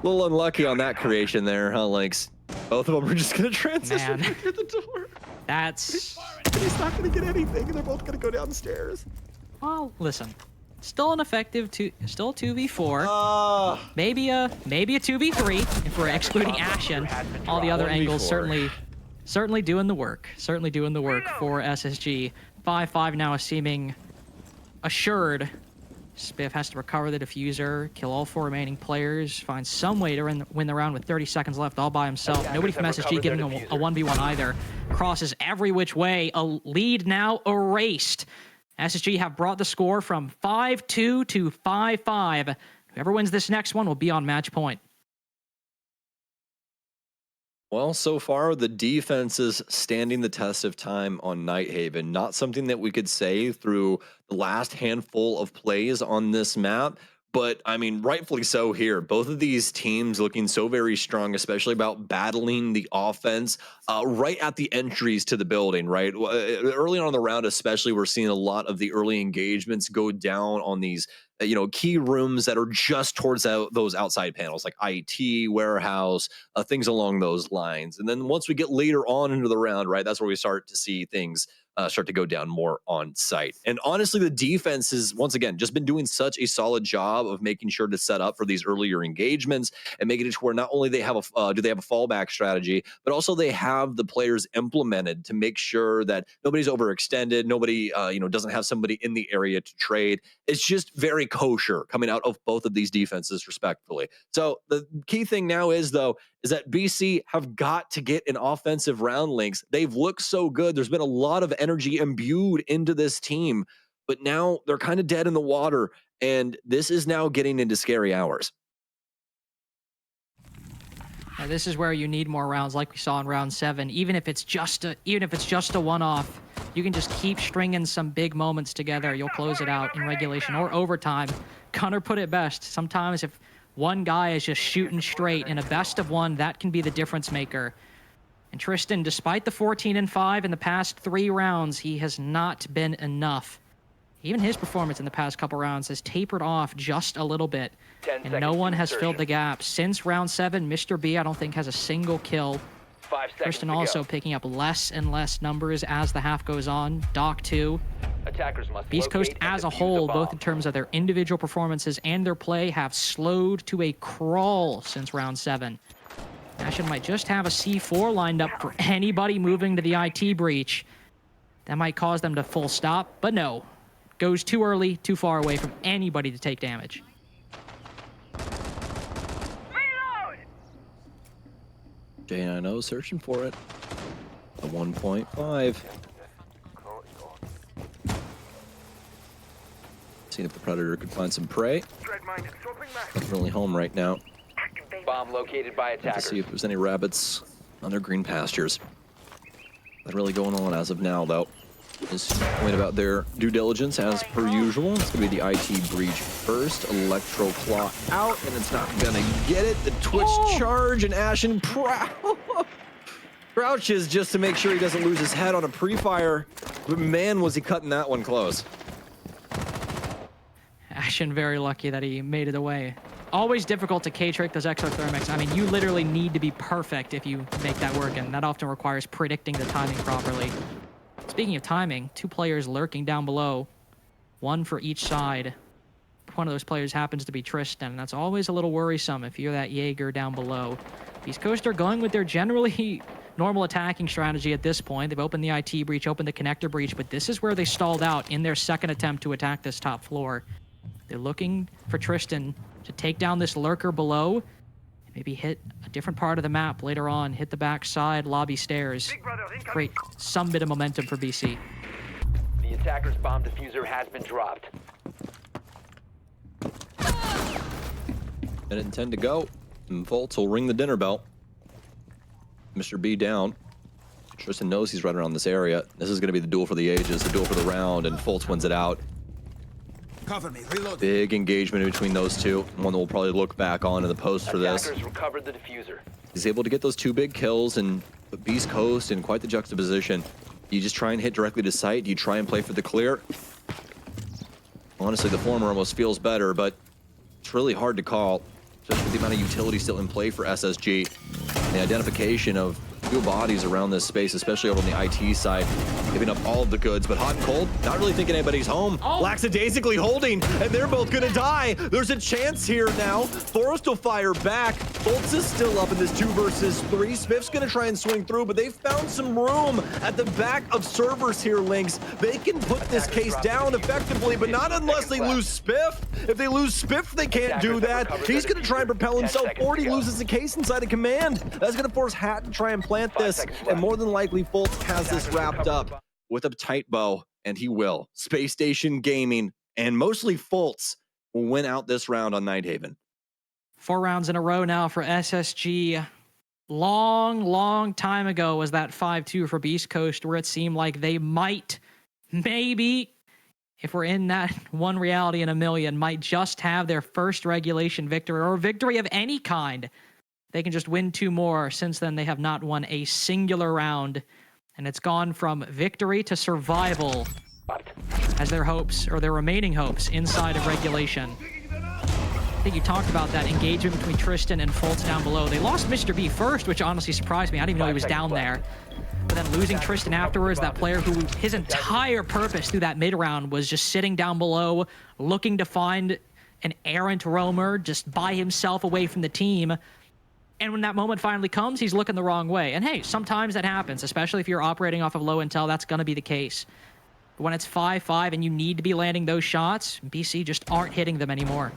little unlucky on that creation there, huh, Lynx? Both of them are just going to transition through the door. That's... He's not going to get anything, and they're both going to go downstairs. Well, listen. Still an effective still 2v4. Maybe a 2v3 if we're excluding Ashen. All the other angles certainly doing the work. Certainly doing the work for SSG. 5-5 now seeming assured. Spiff has to recover the diffuser, kill all 4 remaining players, find some way to win the round with 30 seconds left all by himself. Nobody from SSG giving him a 1v1 either. Crosses every which way. A lead now erased. SSG have brought the score from 5-2 to 5-5. Whoever wins this next one will be on match point. Well, so far, the defense is standing the test of time on Nighthaven. Not something that we could say through the last handful of plays on this map, but I mean, rightfully so here. Both of these teams looking so very strong, especially about battling the offense right at the entries to the building, right? Early on in the round, especially, we're seeing a lot of the early engagements go down on these key rooms that are just towards those outside panels, like IT, warehouse, things along those lines. And then once we get later on into the round, right, that's where we start to see things start to go down more on site. And honestly, the defense has, once again, just been doing such a solid job of making sure to set up for these earlier engagements and making it to where not only they have do they have a fallback strategy, but also they have the players implemented to make sure that nobody's overextended, nobody doesn't have somebody in the area to trade. It's just very kosher coming out of both of these defenses, respectfully. So the key thing now is that BC have got to get an offensive round, Links. They've looked so good. There's been a lot of energy imbued into this team, but now they're kind of dead in the water, and this is now getting into scary hours. Now, this is where you need more rounds, like we saw in round 7. Even if it's just a one-off, you can just keep stringing some big moments together. You'll close it out in regulation or overtime. Gunnar put it best. Sometimes if one guy is just shooting straight in a best of one, that can be the difference maker. And Tristan, despite the 14-5 in the past 3 rounds, he has not been enough. Even his performance in the past couple rounds has tapered off just a little bit. And no one has filled the gap. Since round 7, Mr. B, I don't think, has a single kill. Tristan also picking up less and less numbers as the half goes on. Doc 2. Beastcoast as a whole, both in terms of their individual performances and their play, have slowed to a crawl since round 7. Ashen might just have a C4 lined up for anybody moving to the IT breach. That might cause them to full stop, but no. Goes too early, too far away from anybody to take damage. J9O searching for it. A 1.5. Seeing if the Predator could find some prey. Definitely home right now. Bomb located by attackers. To see if there's any rabbits on their green pastures. Not really going on as of now, though. Just point about their due diligence as per usual. It's going to be the IT breach first. Electro Claw out, and it's not going to get it. The Twitch charge, and Ashen crouches just to make sure he doesn't lose his head on a pre-fire. But man, was he cutting that one close. Ashen very lucky that he made it away. Always difficult to K-trick those exothermics. I mean, you literally need to be perfect if you make that work, and that often requires predicting the timing properly. Speaking of timing, 2 players lurking down below, 1 for each side. One of those players happens to be Tristan, and that's always a little worrisome if you're that Jaeger down below. Beastcoast are going with their generally normal attacking strategy at this point. They've opened the IT breach, opened the connector breach, but this is where they stalled out in their second attempt to attack this top floor. They're looking for Tristan to take down this lurker below, and maybe hit a different part of the map later on, hit the back side, lobby stairs. Create some bit of momentum for BC. The attacker's bomb diffuser has been dropped. Minute and 10 to go. And Volts will ring the dinner bell. Mr. B down. Tristan knows he's right around this area. This is going to be the duel for the ages, the duel for the round, and Fultz wins it out. Cover me, reload. Big engagement between those two. One that we'll probably look back on in the post for this. Attackers recovered the diffuser. He's able to get those 2 big kills and put Beastcoast in quite the juxtaposition. You just try and hit directly to sight. You try and play for the clear. Honestly, the former almost feels better, but it's really hard to call, especially with the amount of utility still in play for SSG. And the identification of 2 bodies around this space, especially over on the IT side, giving up all of the goods, but hot and cold, not really thinking anybody's home. Lackadaisically holding, and they're both gonna die. There's a chance here now. Forrest will fire back. Boltz is still up in this 2 versus 3. Spiff's gonna try and swing through, but they've found some room at the back of servers here, Lynx. They can put this case down effectively, but not unless they lose Spiff. If they lose Spiff, they can't do that. He's gonna try and propel himself forward. He loses the case inside of command. That's gonna force Hat to try and plant this, and more than likely, Fultz has this wrapped up with a tight bow, and he will. Space Station Gaming, and mostly Fultz, will win out this round on Nighthaven. 4 rounds in a row now for SSG. Long time ago was that 5-2 for Beastcoast, where it seemed like they might, maybe, if we're in that one reality in a million, might just have their first regulation victory, or victory of any kind. They can just win 2 more. Since then, they have not won a singular round. And it's gone from victory to survival as their hopes, or their remaining hopes, inside of regulation. I think you talked about that engagement between Tristan and Fultz down below. They lost Mr. B first, which honestly surprised me. I didn't even know he was down there. But then losing Tristan afterwards, that player who his entire purpose through that mid-round was just sitting down below, looking to find an errant roamer just by himself away from the team. And when that moment finally comes, he's looking the wrong way. And hey, sometimes that happens, especially if you're operating off of low intel, that's going to be the case. But when it's 5-5 and you need to be landing those shots, BC just aren't hitting them anymore.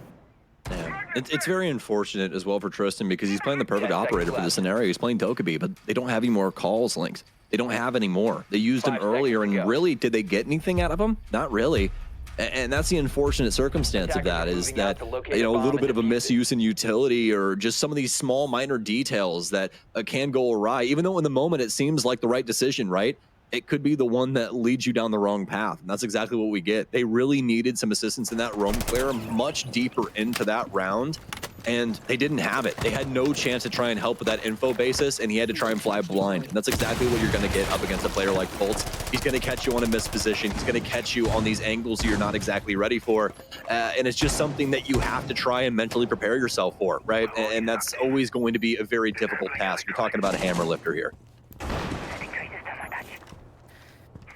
Yeah. It's very unfortunate as well for Tristan, because he's playing the perfect operator for the scenario. He's playing Tokabi, but they don't have any more calls, Lynx. They don't have any more. They used him earlier, and really, did they get anything out of him? Not really. And that's the unfortunate circumstance of that, is that, you know, a little bit of a misuse in utility, or just some of these small minor details that can go awry, even though in the moment it seems like the right decision, right? It could be the one that leads you down the wrong path. And that's exactly what we get. They really needed some assistance in that roam clear much deeper into that round, and they didn't have it. They had no chance to try and help with that info basis, and he had to try and fly blind. And that's exactly what you're going to get up against a player like Fultz. He's going to catch you on a missed position. He's going to catch you on these angles you're not exactly ready for. And it's just something that you have to try and mentally prepare yourself for, right? And that's always going to be a very difficult task. You're talking about a hammer lifter here.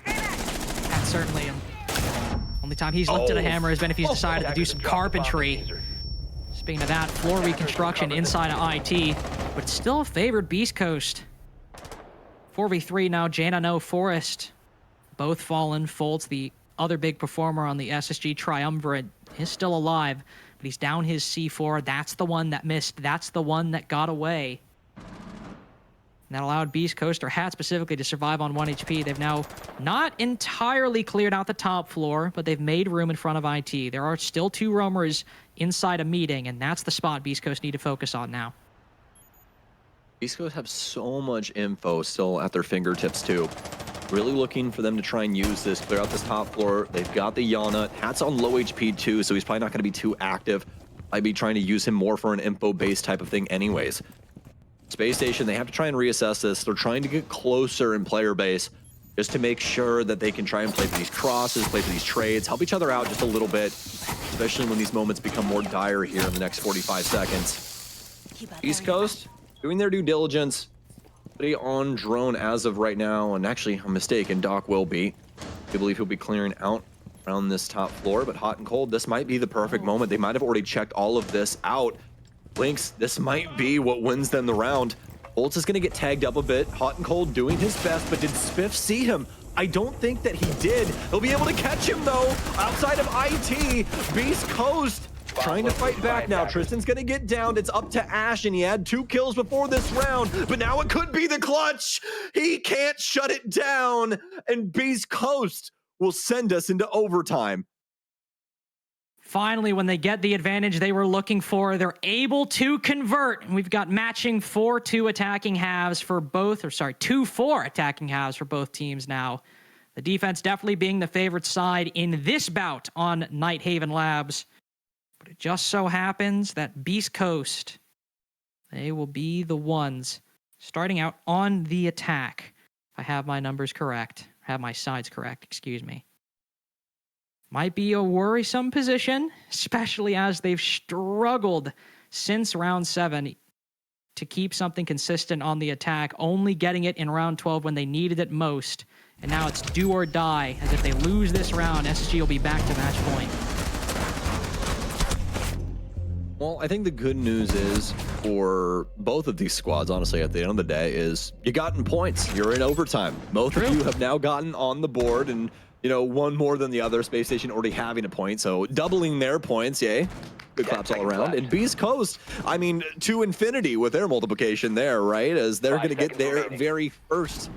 That's certainly him. Only time he's lifted a hammer has been if he's decided to do some carpentry. Speaking of that, floor reconstruction inside of IT, but it's still favored Beastcoast. 4v3 now, Jaina, no Forest. Both fallen. Fultz, the other big performer on the SSG triumvirate, is still alive, but he's down his C4. That's the one that missed. That's the one that got away. And that allowed Beastcoast, or Hat specifically, to survive on 1 HP. They've now not entirely cleared out the top floor, but they've made room in front of IT. There are still 2 roamers inside a meeting, and that's the spot Beastcoast need to focus on now. Beastcoast have so much info still at their fingertips too. Really looking for them to try and use this, clear out this top floor. They've got the Yana. Hat's on low HP too, so he's probably not going to be too active. I'd be trying to use him more for an info-based type of thing anyways. Space Station, they have to try and reassess this. They're trying to get closer in player base just to make sure that they can try and play for these crosses, play for these trades, help each other out just a little bit, especially when these moments become more dire here in the next 45 seconds. East Coast, doing their due diligence. On drone as of right now, and actually I'm mistaken, Doc will be. I believe he'll be clearing out around this top floor, but hot and cold, this might be the perfect moment. They might have already checked all of this out. Lynx, this might be what wins them the round. Bolts is gonna get tagged up a bit. Hot and cold doing his best, but did Spiff see him? I don't think that he did. He'll be able to catch him though. Outside of IT, Beast Coast trying to fight back now. Tristan's gonna get downed. It's up to Ash, and he had 2 kills before this round, but now it could be the clutch. He can't shut it down, and Beast Coast will send us into overtime. Finally, when they get the advantage they were looking for, they're able to convert. We've got matching 4-2 attacking halves for both, or sorry, 2-4 attacking halves for both teams now. The defense definitely being the favorite side in this bout on Night Haven Labs. But it just so happens that Beast Coast, they will be the ones starting out on the attack. If I have my numbers correct, have my sides correct, excuse me. Might be a worrisome position, especially as they've struggled since round 7 to keep something consistent on the attack, only getting it in round 12 when they needed it most. And now it's do or die, as if they lose this round, SSG will be back to match point. Well, I think the good news is for both of these squads, honestly, at the end of the day, is you gotten points. You're in overtime. Both of you have now gotten on the board, and, you know, one more than the other. Space Station already having a point, so doubling their points, yay. Good claps all around. And Beast Coast, I mean, to infinity with their multiplication there, right? As they're going to get their very first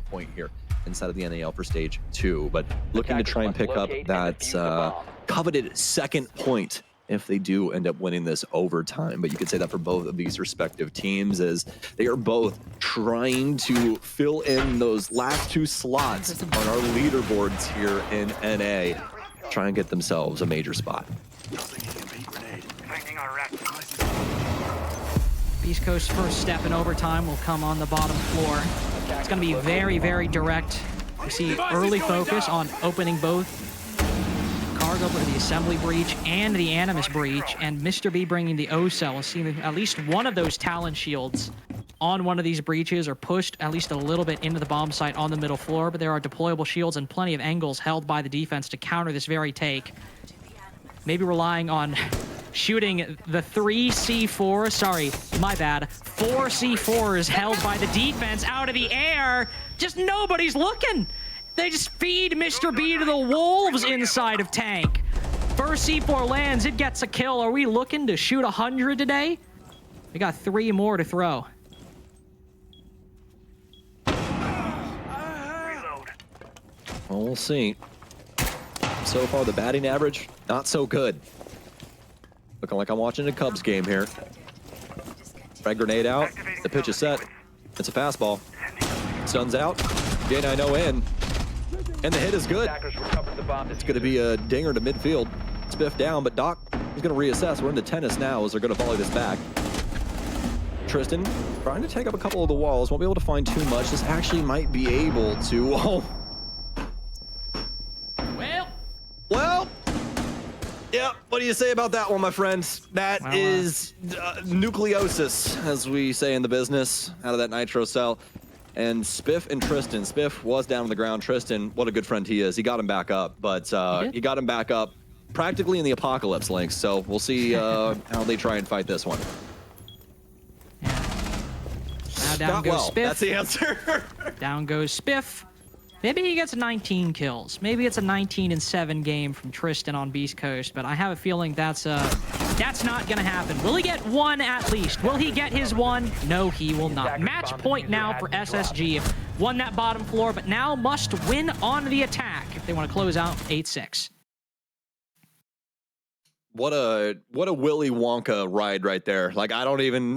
point here inside of the NAL for stage 2. But looking to try and pick up that coveted second point if they do end up winning this overtime. But you could say that for both of these respective teams, as they are both trying to fill in those last 2 slots on our leaderboards here in NA, try and get themselves a major spot. Beast Coast's first step in overtime will come on the bottom floor. It's going to be very, very direct. We see early focus on opening both cargo for the assembly breach and the animus breach, and Mr. B bringing the O-cell. We'll see at least one of those Talon shields on one of these breaches, or pushed at least a little bit into the bomb site on the middle floor, but there are deployable shields and plenty of angles held by the defense to counter this very take. Maybe relying on shooting the 3 C4, sorry, my bad, 4 C4s held by the defense out of the air. Just nobody's looking. They just feed Mr. B to the wolves inside of tank. First C4 lands, it gets a kill. Are we looking to shoot 100 today? We got 3 more to throw. Well, we'll see. So far, the batting average, not so good. Looking like I'm watching a Cubs game here. Frag grenade out. The pitch is set. It's a fastball. Sun's out. J9-0 in. And the hit is good. It's going to be a dinger to midfield. Spiff down, but Doc is going to reassess. We're in the tennis now as they're going to volley this back. Tristan trying to take up a couple of the walls. Won't be able to find too much. This actually might be able to... Oh. Well. Yeah, what do you say about that one, my friend? That is nucleosis, as we say in the business, out of that nitro cell. And Spiff and Tristan. Spiff was down on the ground. Tristan, what a good friend he is. He got him back up, but he got him back up practically in the apocalypse, Lynx. So we'll see how they try and fight this one. Now down Not goes well. Spiff. That's the answer. Down goes Spiff. Maybe he gets 19 kills. Maybe it's a 19-7 game from Tristan on Beast Coast, but I have a feeling that's not going to happen. Will he get 1 at least? Will he get his 1? No, he will not. Match point now for SSG. Won that bottom floor, but now must win on the attack if they want to close out 8-6. What a Willy Wonka ride right there. Like, I don't even...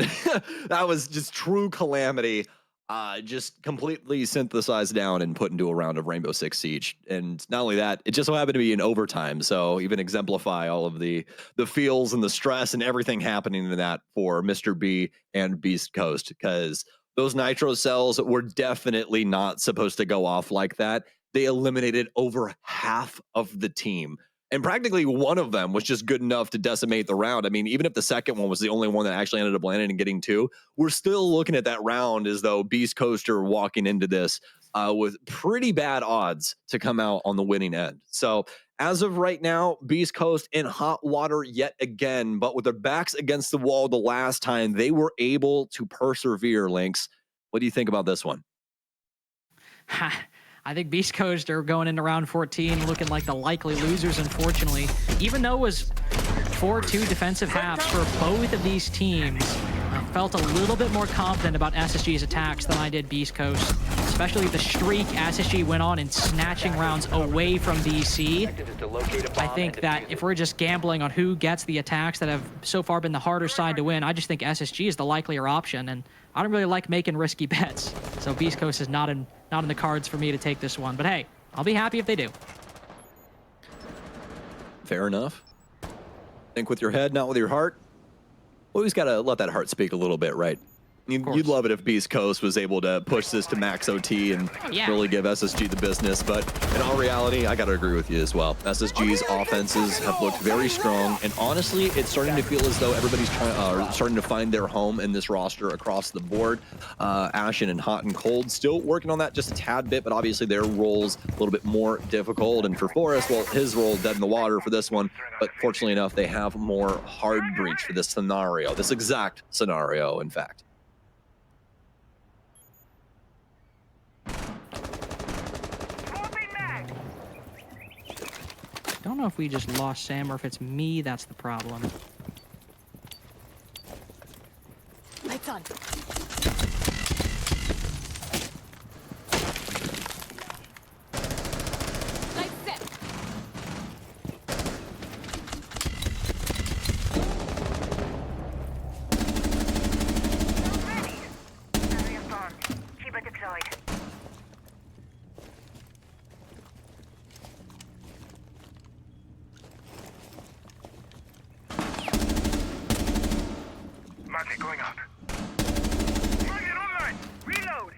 That was just true calamity. just completely synthesized down and put into a round of Rainbow Six Siege. And not only that, it just so happened to be in overtime. So even exemplify all of the feels and the stress and everything happening in that for Mr. B and Beast Coast, because those nitro cells were definitely not supposed to go off like that. They eliminated over half of the team. And practically one of them was just good enough to decimate the round. I mean, even if the second one was the only one that actually ended up landing and getting two, we're still looking at that round as though Beast Coast are walking into this with pretty bad odds to come out on the winning end. So as of right now, Beast Coast in hot water yet again, but with their backs against the wall the last time, they were able to persevere, Lynx. What do you think about this one? I think Beast Coast are going into round 14 looking like the likely losers, unfortunately. Even though it was 4-2 defensive halves for both of these teams, I felt a little bit more confident about SSG's attacks than I did Beast Coast, especially the streak SSG went on in snatching rounds away from BC. I think that if we're just gambling on who gets the attacks that have so far been the harder side to win, I just think SSG is the likelier option, and I don't really like making risky bets. So Beast Coast is not in the cards for me to take this one. But hey, I'll be happy if they do. Fair enough. Think with your head, not with your heart. Always got to let that heart speak a little bit, right? You'd love it if Beast Coast was able to push this to max OT and really give SSG the business. But in all reality, I got to agree with you as well. SSG's offenses have looked very strong. And honestly, it's starting to feel as though everybody's starting to find their home in this roster across the board. Ashen and Hot and Cold still working on that just a tad bit, but obviously their role's a little bit more difficult. And for Forrest, well, his role dead in the water for this one. But fortunately enough, they have more hard breach for this scenario, this exact scenario, in fact. Don't know if we just lost Sam or if it's me that's the problem. Lights on. Lights set. Keep it deployed. Market going up. Target online. Reload.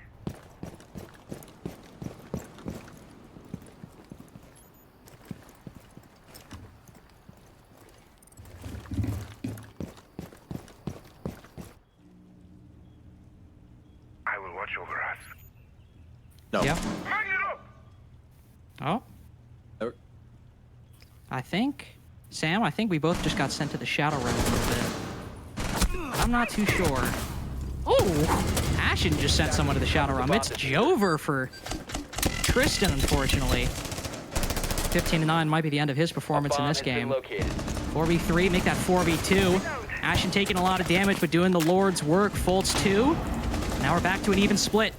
I will watch over us. No. Yeah. Target up. Oh. I think, Sam, I think we both just got sent to the Shadow Realm a little bit. I'm not too sure. Oh, Ashen just sent someone to the Shadow Realm. It's Jover for Tristan, unfortunately. 15-9 might be the end of his performance in this game. 4v3, make that 4v2. Ashen taking a lot of damage, but doing the Lord's work. Fultz 2. Now we're back to an even split.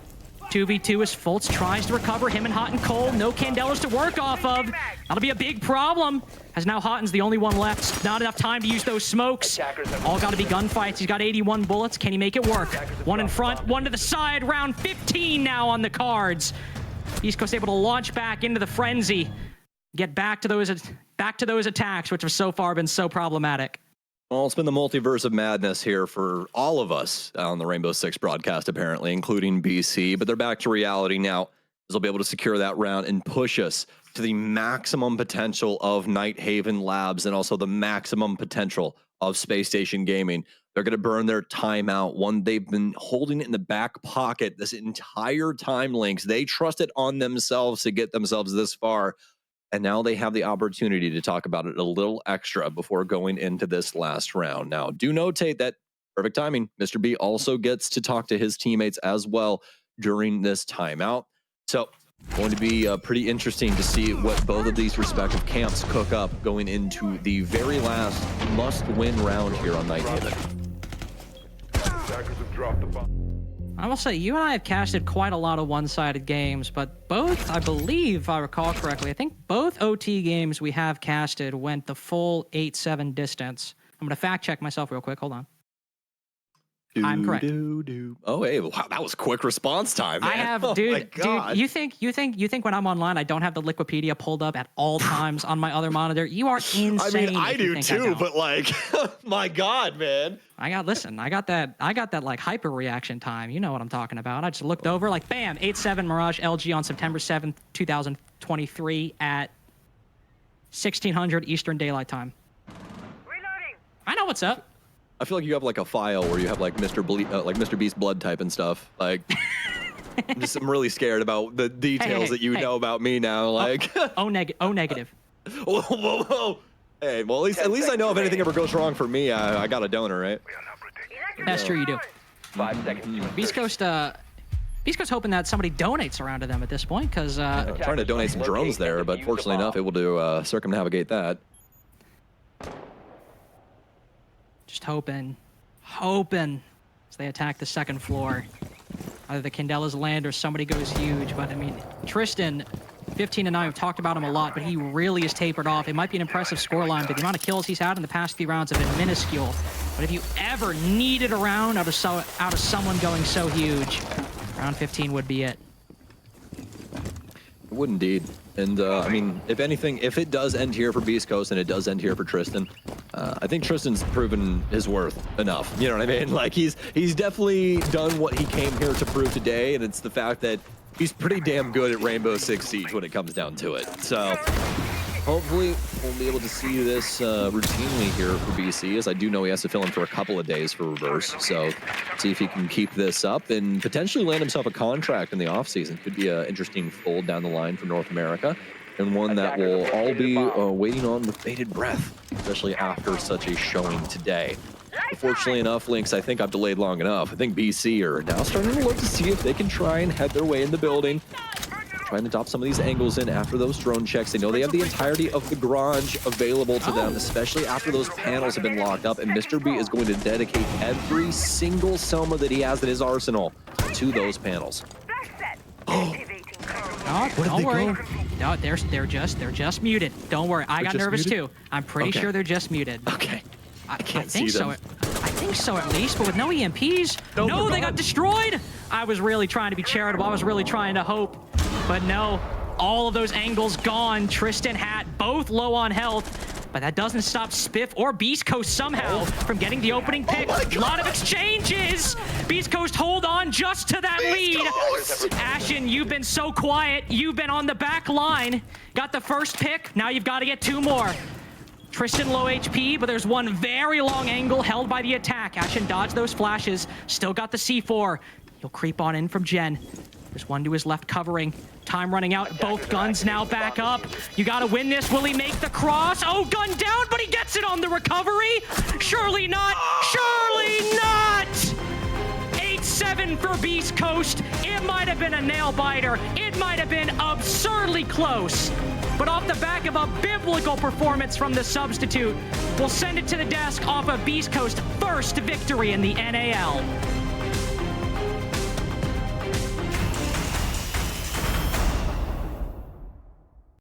2v2 as Fultz tries to recover him and Hot and Cold. No Candelas to work off of. That'll be a big problem, as now Hotten's the only one left. Not enough time to use those smokes. All got to be gunfights. He's got 81 bullets. Can he make it work? One in front, one to the side. Round 15 now on the cards. Beast Coast able to launch back into the frenzy. Get back to those attacks, which have so far been so problematic. Well, it's been the multiverse of madness here for all of us on the Rainbow Six broadcast, apparently, including BC. But they're back to reality now, as they'll be able to secure that round and push us to the maximum potential of Night Haven Labs and also the maximum potential of Space Station Gaming. They're going to burn their time out, one they've been holding in the back pocket this entire time, Lynx. They trusted on themselves to get themselves this far. And now they have the opportunity to talk about it a little extra before going into this last round. Now, do notate that, perfect timing, Mr. B also gets to talk to his teammates as well during this timeout. So, going to be pretty interesting to see what both of these respective camps cook up going into the very last must-win round here on Night Haven. Attackers have dropped the bomb. I will say, you and I have casted quite a lot of one-sided games, but both, I believe, if I recall correctly, I think both OT games we have casted went the full 8-7 distance. I'm going to fact-check myself real quick. Hold on. I'm correct. Oh, hey, wow, that was quick response time, man. I have, Oh my dude. God. You think when I'm online, I don't have the Liquipedia pulled up at all times on my other monitor? You are insane. I mean, I if you do think too, don't. but like, my God, man. I got that like hyper reaction time. You know what I'm talking about. I just looked over, like, bam, 8-7 Mirage LG on September 7th, 2023 at 1600 Eastern Daylight Time. Reloading. I know what's up. I feel like you have like a file where you have like Mr. Beast blood type and stuff. Like, I'm really scared about the details that you know about me now. Like, negative. whoa, whoa, whoa. Hey, well, at least I know if anything ever goes wrong for me, I got a donor, right? We are not protected. That's true, you do. 5 seconds to insertion. Beastcoast hoping that somebody donates around to them at this point, because I'm trying to donate some drones there, but fortunately enough, able to circumnavigate that. just hoping as they attack the second floor. Either the Candelas land or somebody goes huge. But I mean, Tristan, 15-9, we've talked about him a lot, but he really is tapered off. It might be an impressive scoreline, but the amount of kills he's had in the past few rounds have been minuscule. But if you ever needed a round out of someone going so huge, round 15 would be it. It would indeed. And I mean, if anything, if it does end here for Beastcoast and it does end here for Tristan, I think Tristan's proven his worth enough. You know what I mean? Like, he's definitely done what he came here to prove today, and it's the fact that he's pretty damn good at Rainbow Six Siege when it comes down to it. So hopefully we'll be able to see this routinely here for BC, as I do know he has to fill in for a couple of days for reverse. So see if he can keep this up and potentially land himself a contract in the offseason. Could be an interesting fold down the line for North America, and one that will all be waiting on with bated breath, especially after such a showing today. But fortunately enough, Lynx, I think I've delayed long enough. I think BC are now starting to look to see if they can try and head their way in the building, trying to drop some of these angles in after those drone checks. They know they have the entirety of the garage available to them, especially after those panels have been locked up, and Mr. B is going to dedicate every single Selma that he has in his arsenal to those panels. No, don't worry. No, they're just muted. Don't worry. I got nervous too. I'm pretty sure they're just muted. Okay. I can't think see them. I think so, at least, but with no EMPs. No, they got destroyed. I was really trying to be charitable. I was really trying to hope, but no. All of those angles gone. Tristan, Hat, both low on health, but that doesn't stop Spiff or Beastcoast somehow from getting the opening pick. A lot of exchanges. Beastcoast hold on just to that lead. Ashen, you've been so quiet. You've been on the back line. Got the first pick. Now you've got to get two more. Tristan low HP, but there's one very long angle held by the attack. Ashen dodged those flashes. Still got the C4. He'll creep on in from Jen. There's one to his left covering. Time running out. Both guns now back up. You gotta win this. Will he make the cross? Oh, gun down, but he gets it on the recovery. Surely not. Surely not. 8-7 for Beastcoast. It might have been a nail biter. It might have been absurdly close. But off the back of a biblical performance from the substitute, we'll send it to the desk off of Beastcoast's first victory in the NAL.